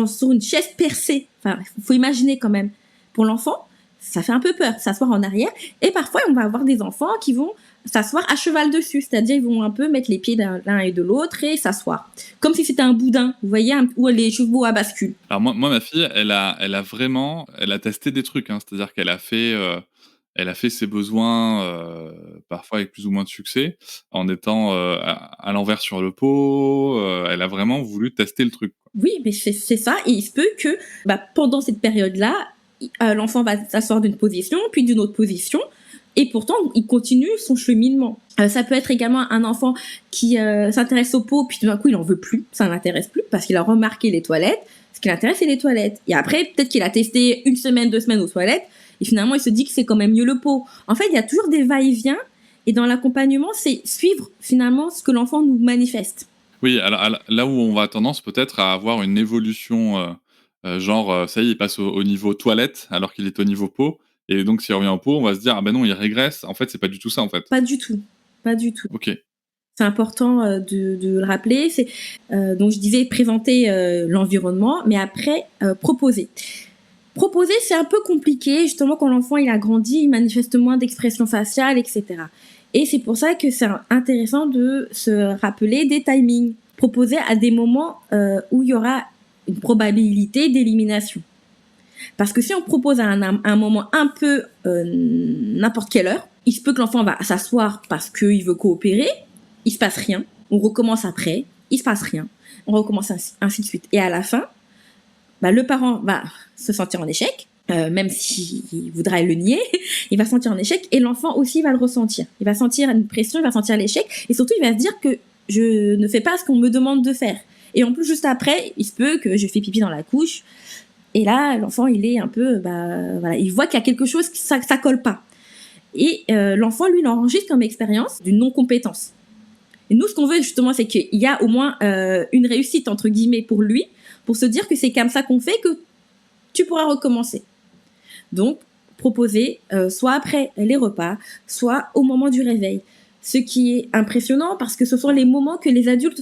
sur une chaise percée, enfin faut imaginer quand même, pour l'enfant ça fait un peu peur, s'asseoir en arrière. Et parfois, on va avoir des enfants qui vont s'asseoir à cheval dessus. C'est-à-dire, ils vont un peu mettre les pieds l'un et de l'autre et s'asseoir. Comme si c'était un boudin, vous voyez, où les chevaux à bascule. Alors moi, ma fille, elle a testé des trucs. Hein. C'est-à-dire qu'elle a fait ses besoins, parfois avec plus ou moins de succès, en étant à l'envers sur le pot. Elle a vraiment voulu tester le truc. Quoi. Oui, mais c'est ça. Et il se peut que pendant cette période-là, l'enfant va s'asseoir d'une position, puis d'une autre position, et pourtant, il continue son cheminement. Ça peut être également un enfant qui s'intéresse au pot, puis tout d'un coup, il en veut plus, ça l'intéresse plus, parce qu'il a remarqué les toilettes. Ce qui l'intéresse, c'est les toilettes. Et après, peut-être qu'il a testé 1 semaine, 2 semaines aux toilettes, et finalement, il se dit que c'est quand même mieux le pot. En fait, il y a toujours des va-et-vient, et dans l'accompagnement, c'est suivre finalement ce que l'enfant nous manifeste. Oui, alors, là où on va tendance peut-être à avoir une évolution... ça y est, il passe au niveau toilette alors qu'il est au niveau pot. Et donc, s'il revient au pot, on va se dire, ah ben non, il régresse. En fait, c'est pas du tout ça, en fait. Pas du tout. Ok. C'est important de le rappeler. Donc, je disais présenter l'environnement, mais après, proposer. Proposer, c'est un peu compliqué. Justement, quand l'enfant il a grandi, il manifeste moins d'expression faciale, etc. Et c'est pour ça que c'est intéressant de se rappeler des timings. Proposer à des moments où il y aura une probabilité d'élimination. Parce que si on propose à un moment un peu n'importe quelle heure, il se peut que l'enfant va s'asseoir parce qu'il veut coopérer, il se passe rien, on recommence après, il se passe rien. On recommence ainsi de suite. Et à la fin, le parent va se sentir en échec, même s'il voudra le nier, il va se sentir en échec et l'enfant aussi va le ressentir. Il va sentir une pression, il va sentir l'échec et surtout il va se dire que je ne fais pas ce qu'on me demande de faire. Et en plus, juste après, il se peut que je fais pipi dans la couche. Et là, l'enfant, il est un peu, il voit qu'il y a quelque chose, ça colle pas. Et l'enfant, lui, l'enregistre comme expérience d'une non-compétence. Et nous, ce qu'on veut justement, c'est qu'il y a au moins une réussite, entre guillemets, pour lui, pour se dire que c'est comme ça qu'on fait, que tu pourras recommencer. Donc, proposer soit après les repas, soit au moment du réveil. Ce qui est impressionnant parce que ce sont les moments que les adultes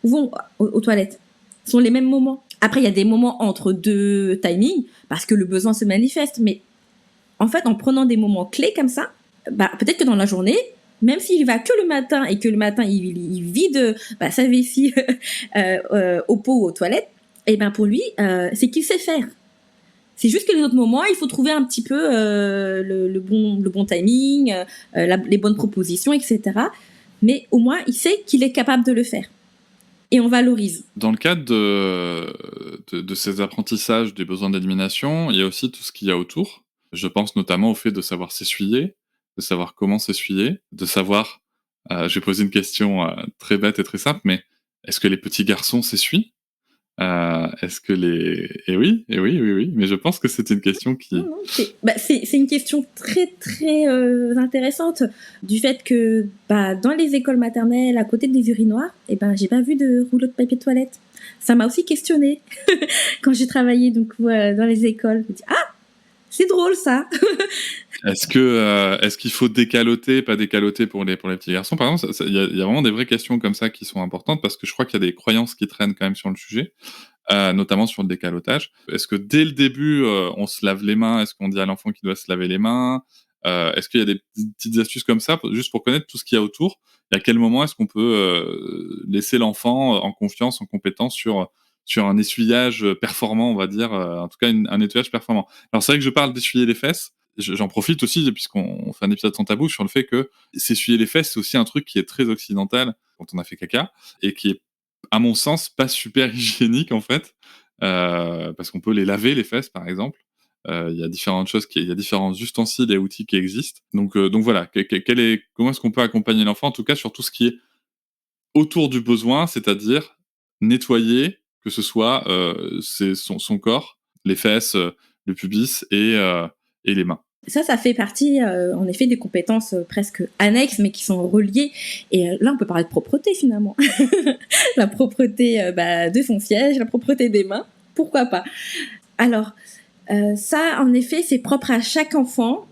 vont aux toilettes. Ce sont les mêmes moments. Après, il y a des moments entre deux timings parce que le besoin se manifeste. Mais en fait, en prenant des moments clés comme ça, peut-être que dans la journée, même s'il va que le matin et que le matin, il vide sa vessie au pot ou aux toilettes, et pour lui, c'est qu'il sait faire. C'est juste que les autres moments, il faut trouver un petit peu le bon timing, les bonnes propositions, etc. Mais au moins, il sait qu'il est capable de le faire. Et on valorise. Dans le cadre de ces apprentissages des besoins d'élimination, il y a aussi tout ce qu'il y a autour. Je pense notamment au fait de savoir s'essuyer, de savoir comment s'essuyer, de savoir... je vais poser une question très bête et très simple, mais est-ce que les petits garçons s'essuient ? Est-ce que les... Eh oui, mais je pense que c'est une question qui... Non, c'est une question très, très intéressante du fait que dans les écoles maternelles, à côté des urinoirs, j'ai pas vu de rouleau de papier de toilette. Ça m'a aussi questionnée quand j'ai travaillé dans les écoles. Je me dis, c'est drôle ça. Est-ce qu'il faut décaloter, pas décaloter pour les petits garçons? Par exemple, il y a vraiment des vraies questions comme ça qui sont importantes parce que je crois qu'il y a des croyances qui traînent quand même sur le sujet, notamment sur le décalotage. Est-ce que dès le début, on se lave les mains? Est-ce qu'on dit à l'enfant qu'il doit se laver les mains? Est-ce qu'il y a des petites astuces comme ça, juste pour connaître tout ce qu'il y a autour? Et à quel moment est-ce qu'on peut laisser l'enfant en confiance, en compétence sur un essuyage performant, on va dire, en tout cas un nettoyage performant. Alors c'est vrai que je parle d'essuyer les fesses, j'en profite aussi, puisqu'on fait un épisode sans tabou, sur le fait que s'essuyer les fesses, c'est aussi un truc qui est très occidental quand on a fait caca, et qui est, à mon sens, pas super hygiénique en fait, parce qu'on peut les laver les fesses par exemple. Il y a différentes choses, il y a différents ustensiles et outils qui existent. Donc voilà, comment est-ce qu'on peut accompagner l'enfant, en tout cas sur tout ce qui est autour du besoin, c'est-à-dire nettoyer, que ce soit son corps, les fesses, le pubis et les mains. Ça fait partie, en effet, des compétences presque annexes, mais qui sont reliées. Et là, on peut parler de propreté, finalement. La propreté de son siège, la propreté des mains, pourquoi pas. Alors, ça, en effet, c'est propre à chaque enfant.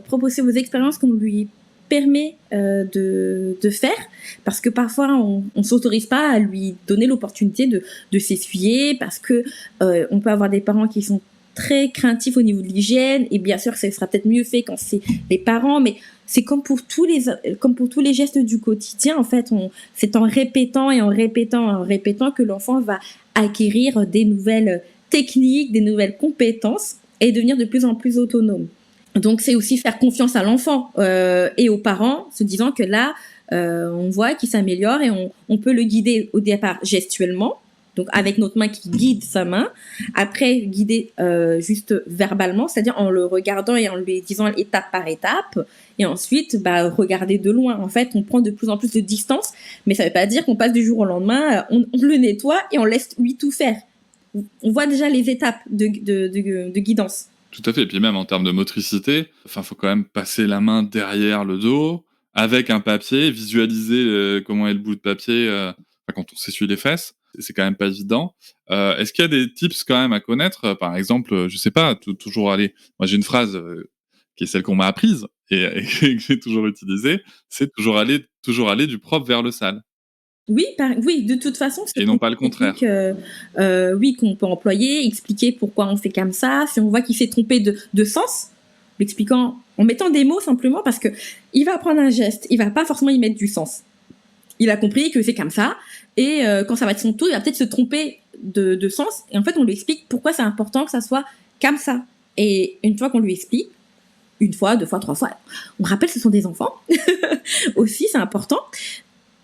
Proposer vos expériences qu'on lui permet de faire, parce que parfois on s'autorise pas à lui donner l'opportunité de s'essuyer, parce que on peut avoir des parents qui sont très craintifs au niveau de l'hygiène, et bien sûr ça sera peut-être mieux fait quand c'est les parents, mais c'est comme pour tous les gestes du quotidien, en fait, c'est en répétant que l'enfant va acquérir des nouvelles techniques, des nouvelles compétences et devenir de plus en plus autonome. Donc c'est aussi faire confiance à l'enfant et aux parents, se disant que là, on voit qu'il s'améliore et on peut le guider au départ gestuellement, donc avec notre main qui guide sa main, après guider juste verbalement, c'est-à-dire en le regardant et en lui disant étape par étape, et ensuite regarder de loin. En fait, on prend de plus en plus de distance, mais ça ne veut pas dire qu'on passe du jour au lendemain, on le nettoie et on laisse lui tout faire. On voit déjà les étapes de guidance. Tout à fait, et puis même en termes de motricité, faut quand même passer la main derrière le dos, avec un papier, visualiser comment est le bout de papier quand on s'essuie les fesses, c'est quand même pas évident. Est-ce qu'il y a des tips quand même à connaître? Par exemple, je sais pas, toujours aller... Moi j'ai une phrase qui est celle qu'on m'a apprise, et que j'ai toujours utilisée, c'est toujours aller du propre vers le sale. Oui, de toute façon, c'est et non pas le contraire. Qu'on peut employer, expliquer pourquoi on fait comme ça. Si on voit qu'il s'est trompé de sens, l'expliquant en mettant des mots simplement, parce que il va apprendre un geste, il va pas forcément y mettre du sens. Il a compris que c'est comme ça, et quand ça va être son tour, il va peut-être se tromper de sens. Et en fait, on lui explique pourquoi c'est important que ça soit comme ça. Et une fois qu'on lui explique, une fois, 2 fois, 3 fois, on rappelle que ce sont des enfants aussi, c'est important.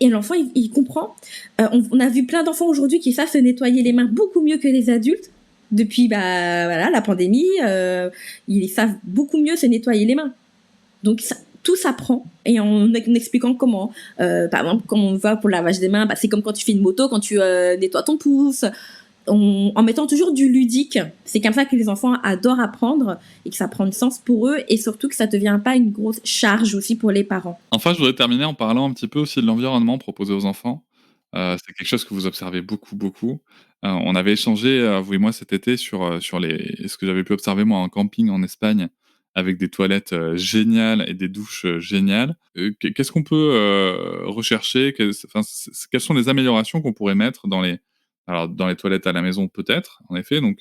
et l'enfant il comprend. On a vu plein d'enfants aujourd'hui qui savent se nettoyer les mains beaucoup mieux que les adultes. Depuis voilà, la pandémie, ils savent beaucoup mieux se nettoyer les mains. Donc tout s'apprend, et en expliquant comment. Par exemple, comme on voit pour le lavage des mains, c'est comme quand tu fais une moto, quand tu nettoies ton pouce, en mettant toujours du ludique. C'est comme ça que les enfants adorent apprendre, et que ça prend du sens pour eux, et surtout que ça ne devient pas une grosse charge aussi pour les parents. Enfin, je voudrais terminer en parlant un petit peu aussi de l'environnement proposé aux enfants. C'est quelque chose que vous observez beaucoup, beaucoup. On avait échangé, vous et moi, cet été sur ce que j'avais pu observer moi en camping en Espagne, avec des toilettes géniales et des douches géniales. Qu'est-ce qu'on peut rechercher? Quelles sont les améliorations qu'on pourrait mettre dans les toilettes à la maison, peut-être, en effet. Donc,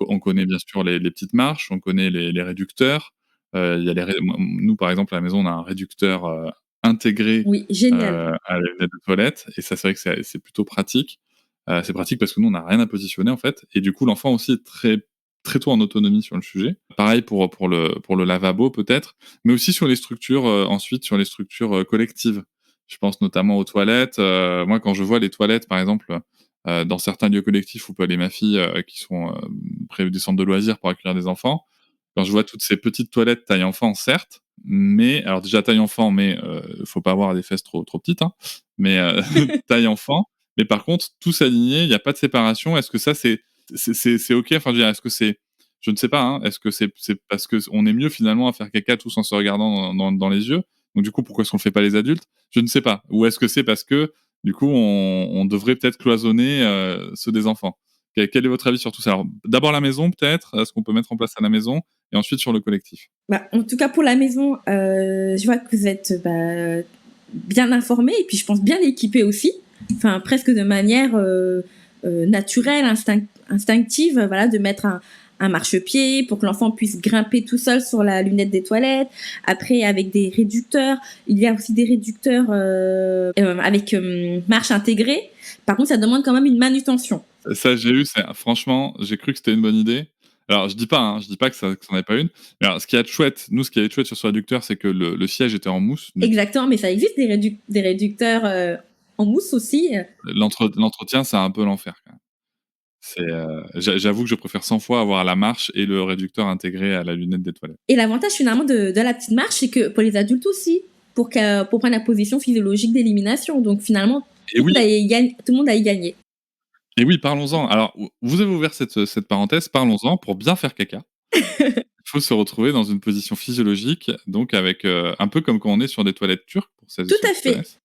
on connaît bien sûr les petites marches, on connaît les réducteurs. Il y a nous, par exemple, à la maison, on a un réducteur intégré Oui, génial. à la lunette de toilette, et ça, c'est vrai que c'est plutôt pratique. C'est pratique parce que nous, on n'a rien à positionner, en fait, et du coup, l'enfant aussi est très, très tôt en autonomie sur le sujet. Pareil pour le lavabo, peut-être, mais aussi sur les structures, ensuite, sur les structures collectives. Je pense notamment aux toilettes. Moi, quand je vois les toilettes, par exemple, dans certains lieux collectifs où peut aller ma fille, qui sont près des centres de loisirs pour accueillir des enfants, quand je vois toutes ces petites toilettes taille enfant, certes, mais alors déjà taille enfant, mais faut pas avoir des fesses trop petites, hein, mais taille enfant. Mais par contre, tous alignés, il y a pas de séparation. Est-ce que ça c'est OK? Enfin, je veux dire, est-ce que c'est, je ne sais pas, hein, est-ce que c'est parce qu'on est mieux finalement à faire caca tous en se regardant dans les yeux? Donc du coup, pourquoi est-ce qu'on le fait pas les adultes? Je ne sais pas. Ou est-ce que c'est parce que du coup, on devrait peut-être cloisonner ceux des enfants? Quel est votre avis sur tout ça? Alors, d'abord la maison peut-être? Ce qu'on peut mettre en place à la maison? Et ensuite sur le collectif. En tout cas, pour la maison, je vois que vous êtes bien informés, et puis je pense bien équipés aussi. Enfin, presque de manière naturelle, instinctive, voilà, de mettre un marchepied pour que l'enfant puisse grimper tout seul sur la lunette des toilettes. Après, avec des réducteurs, il y a aussi des réducteurs avec marche intégrée. Par contre, ça demande quand même une manutention. Ça, j'ai eu, franchement, j'ai cru que c'était une bonne idée. Alors, je dis pas que ça n'en est pas une. Mais alors, ce qui est chouette, ce sur ce réducteur, c'est que le siège était en mousse. Exactement, mais ça existe des réducteurs en mousse aussi. L'entretien, c'est un peu l'enfer, quand même. J'avoue que je préfère 100 fois avoir la marche et le réducteur intégré à la lunette des toilettes. Et l'avantage finalement de la petite marche, c'est que pour les adultes aussi, pour prendre la position physiologique d'élimination. Donc finalement, tout le monde a y gagné. Et oui, parlons-en. Alors, vous avez ouvert cette parenthèse, parlons-en. Pour bien faire caca, il faut se retrouver dans une position physiologique, donc avec un peu comme quand on est sur des toilettes turques, pour celles et ceux qui connaissent.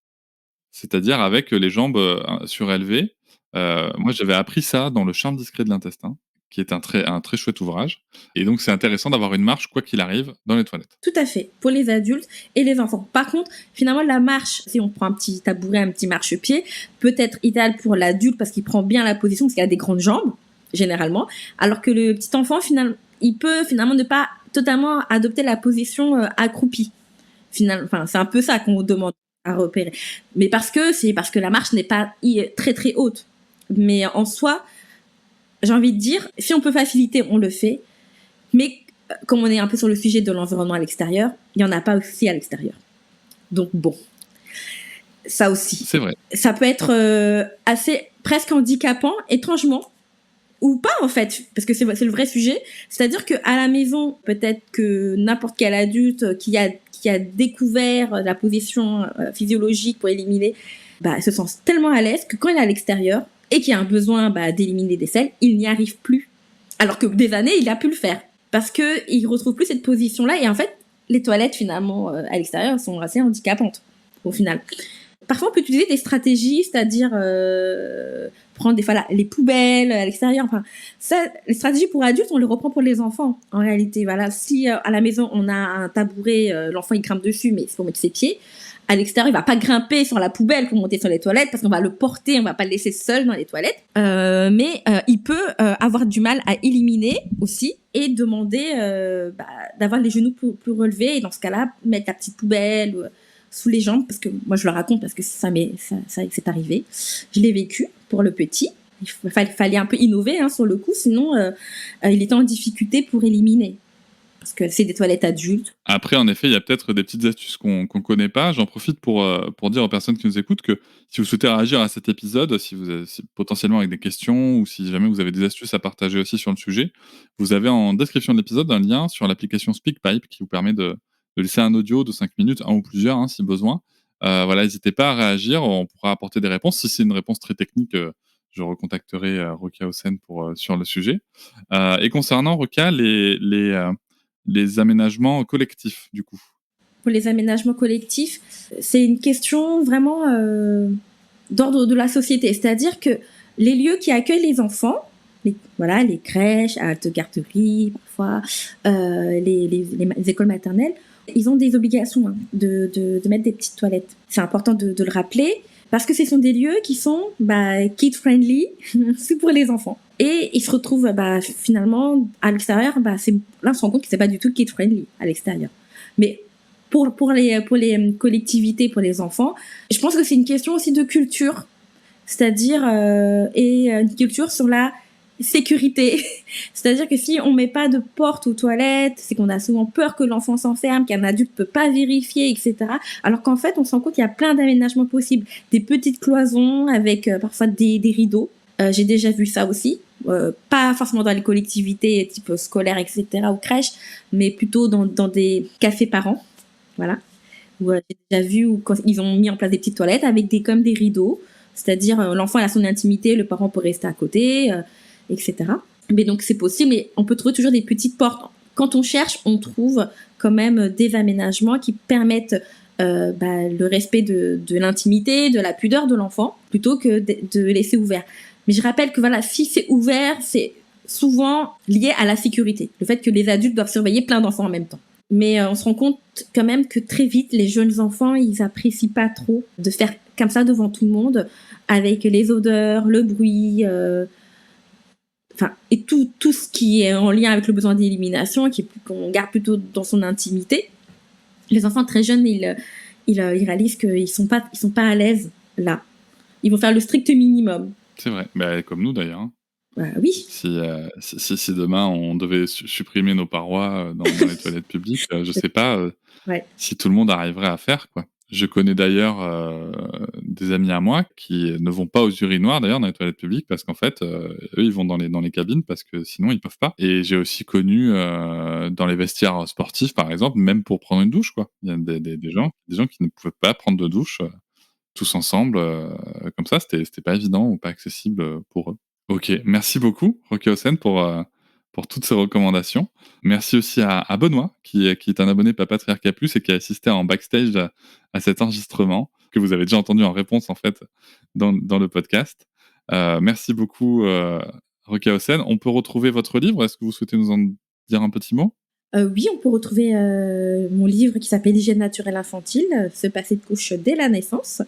C'est-à-dire avec les jambes surélevées. Moi, j'avais appris ça dans Le charme discret de l'intestin, qui est un très chouette ouvrage. Et donc, c'est intéressant d'avoir une marche, quoi qu'il arrive, dans les toilettes. Tout à fait, pour les adultes et les enfants. Par contre, finalement, la marche, si on prend un petit tabouret, un petit marchepied, peut être idéal pour l'adulte parce qu'il prend bien la position, parce qu'il a des grandes jambes, généralement. Alors que le petit enfant, finalement, il peut finalement ne pas totalement adopter la position accroupie. Enfin, c'est un peu ça qu'on demande à repérer. Mais parce que la marche n'est pas très très haute. Mais en soi, j'ai envie de dire, si on peut faciliter, on le fait. Mais comme on est un peu sur le sujet de l'environnement à l'extérieur, il n'y en a pas aussi à l'extérieur. Donc bon, ça aussi. C'est vrai. Ça peut être assez presque handicapant, étrangement, ou pas en fait, parce que c'est le vrai sujet. C'est-à-dire qu'à la maison, peut-être que n'importe quel adulte qui a découvert la position physiologique pour éliminer, se sent tellement à l'aise que quand il est à l'extérieur et qu'il y a un besoin d'éliminer des selles, il n'y arrive plus. Alors que des années, il a pu le faire. Parce qu'il ne retrouve plus cette position-là. Et en fait, les toilettes, finalement, à l'extérieur, sont assez handicapantes, au final. Parfois, on peut utiliser des stratégies, c'est-à-dire prendre des fois les poubelles à l'extérieur. Enfin, ça, les stratégies pour adultes, on les reprend pour les enfants, en réalité. Voilà, si à la maison, on a un tabouret, l'enfant, il grimpe dessus, mais il faut mettre ses pieds. À l'extérieur, il va pas grimper sur la poubelle pour monter sur les toilettes parce qu'on va le porter, on va pas le laisser seul dans les toilettes. Mais il peut avoir du mal à éliminer aussi et demander d'avoir les genoux plus relevés, et dans ce cas-là, mettre la petite poubelle sous les jambes, parce que moi je le raconte parce que ça c'est arrivé. Je l'ai vécu pour le petit. Il fallait un peu innover sur le coup, sinon il était en difficulté pour éliminer. parce que c'est des toilettes adultes. Après, en effet, il y a peut-être des petites astuces qu'on connaît pas. J'en profite pour dire aux personnes qui nous écoutent que si vous souhaitez réagir à cet épisode, si potentiellement avec des questions ou si jamais vous avez des astuces à partager aussi sur le sujet, vous avez en description de l'épisode un lien sur l'application SpeakPipe qui vous permet de laisser un audio de 5 minutes, un ou plusieurs, hein, si besoin. Voilà, n'hésitez pas à réagir, on pourra apporter des réponses. Si c'est une réponse très technique, je recontacterai Rokia Hossein sur le sujet. Et concernant Rokia, les aménagements collectifs, du coup. Pour les aménagements collectifs, c'est une question vraiment d'ordre de la société. C'est-à-dire que les lieux qui accueillent les enfants, les crèches, haltes garderies, parfois, les écoles maternelles, ils ont des obligations de mettre des petites toilettes. C'est important de le rappeler parce que ce sont des lieux qui sont kid-friendly, c'est pour les enfants. Et ils se retrouvent finalement à l'extérieur, là on se rend compte que c'est pas du tout kid-friendly à l'extérieur. Mais pour les collectivités, pour les enfants, je pense que c'est une question aussi de culture, c'est-à-dire et une culture sur la sécurité. C'est-à-dire que si on met pas de porte aux toilettes, c'est qu'on a souvent peur que l'enfant s'enferme, qu'un adulte peut pas vérifier, etc. Alors qu'en fait, on se rend compte qu'il y a plein d'aménagements possibles. Des petites cloisons avec parfois des rideaux. J'ai déjà vu ça aussi. Pas forcément dans les collectivités type scolaires, etc. ou crèches, mais plutôt dans des cafés parents. Voilà. Où j'ai déjà vu où quand ils ont mis en place des petites toilettes avec comme des rideaux. C'est-à-dire l'enfant a son intimité, le parent peut rester à côté, etc. Mais donc c'est possible, mais on peut trouver toujours des petites portes. Quand on cherche, on trouve quand même des aménagements qui permettent le respect de l'intimité, de la pudeur de l'enfant, plutôt que de laisser ouvert. Mais je rappelle que voilà, si c'est ouvert, c'est souvent lié à la sécurité, le fait que les adultes doivent surveiller plein d'enfants en même temps. Mais on se rend compte quand même que très vite, les jeunes enfants, ils apprécient pas trop de faire comme ça devant tout le monde, avec les odeurs, le bruit, et tout ce qui est en lien avec le besoin d'élimination, qu'on garde plutôt dans son intimité. Les enfants très jeunes, ils réalisent qu'ils sont pas à l'aise là. Ils vont faire le strict minimum. C'est vrai, comme nous d'ailleurs. Hein. Oui. Si demain on devait supprimer nos parois dans les toilettes publiques, je sais pas si tout le monde arriverait à faire, quoi. Je connais d'ailleurs des amis à moi qui ne vont pas aux urinoirs d'ailleurs dans les toilettes publiques parce qu'en fait, eux ils vont dans les cabines parce que sinon ils peuvent pas. Et j'ai aussi connu dans les vestiaires sportifs par exemple, même pour prendre une douche, quoi. Il y a des gens qui ne pouvaient pas prendre de douche tous ensemble comme ça, c'était pas évident ou pas accessible pour eux. Ok, merci beaucoup Rokia Hossein pour toutes ces recommandations. Merci aussi à Benoît, qui est un abonné Papatriarcat Plus et qui a assisté en backstage à cet enregistrement, que vous avez déjà entendu en réponse, en fait, dans le podcast. Merci beaucoup, Rokia Hossein. On peut retrouver votre livre. Est-ce que vous souhaitez nous en dire un petit mot ? Oui, on peut retrouver mon livre qui s'appelle Hygiène naturelle infantile, se passer de couche dès la naissance,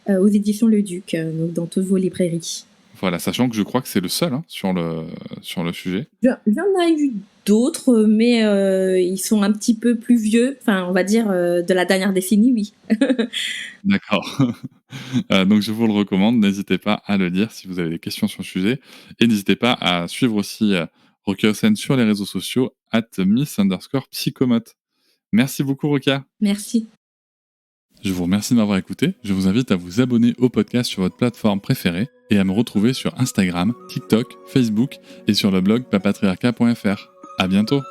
aux éditions Le Duc, donc dans toutes vos librairies. Voilà, sachant que je crois que c'est le seul sur le sujet. Il y en a eu d'autres, mais ils sont un petit peu plus vieux, enfin on va dire de la dernière décennie, oui. D'accord. Donc je vous le recommande, n'hésitez pas à le lire si vous avez des questions sur le sujet. Et n'hésitez pas à suivre aussi Rokia Hossein sur les réseaux sociaux, @miss_psychomote. Merci beaucoup Rokia. Merci. Je vous remercie de m'avoir écouté. Je vous invite à vous abonner au podcast sur votre plateforme préférée et à me retrouver sur Instagram, TikTok, Facebook et sur le blog papatriarcat.fr. À bientôt.